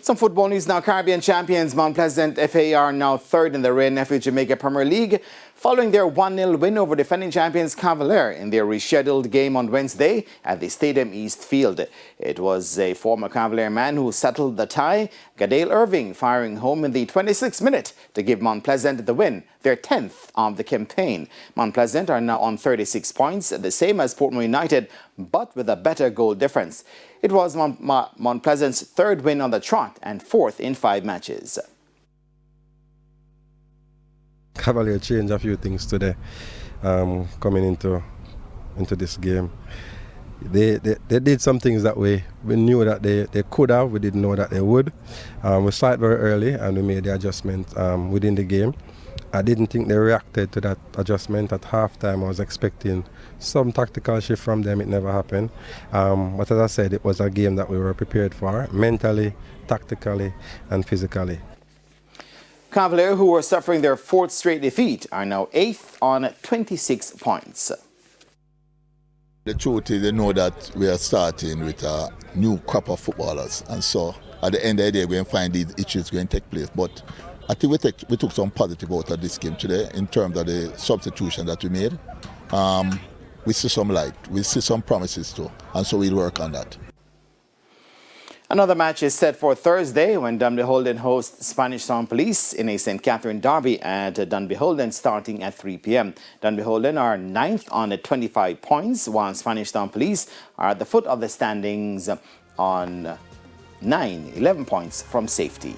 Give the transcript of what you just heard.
Some football news now. Caribbean champions Mount Pleasant FA are now third in the Red Nephew Jamaica Premier League following their 1-0 win over defending champions Cavalier in their rescheduled game on Wednesday at the Stadium East Field. It was a former Cavalier man who settled the tie, Gadale Irving, firing home in the 26th minute to give Mount Pleasant the win, their 10th of the campaign. Mount Pleasant are now on 36 points, the same as Portmore United, but with a better goal difference. It was Mount Pleasant's third win on the trot and fourth in 5 matches. Cavalier changed a few things today coming into this game. They did some things that we knew that they could have, we didn't know that they would. We saw it very early and we made the adjustment within the game. I didn't think they reacted to that adjustment at halftime. I was expecting some tactical shift from them. It never happened. But as I said, it was a game that we were prepared for, mentally, tactically, and physically. Cavalier, who were suffering their 4th straight defeat, are now 8th on 26 points. The truth is, they know that we are starting with a new crop of footballers, and so at the end of the day, we're going to find these issues going to take place. But I think we took some positive out of this game today in terms of the substitution that we made. We see some light, we see some promises too, and so we'll work on that. Another match is set for Thursday when Dunbeholden hosts Spanish Town Police in a St. Catherine derby at Dunbeholden starting at 3 p.m. Dunbeholden are 9th on 25 points, while Spanish Town Police are at the foot of the standings on 11 points from safety.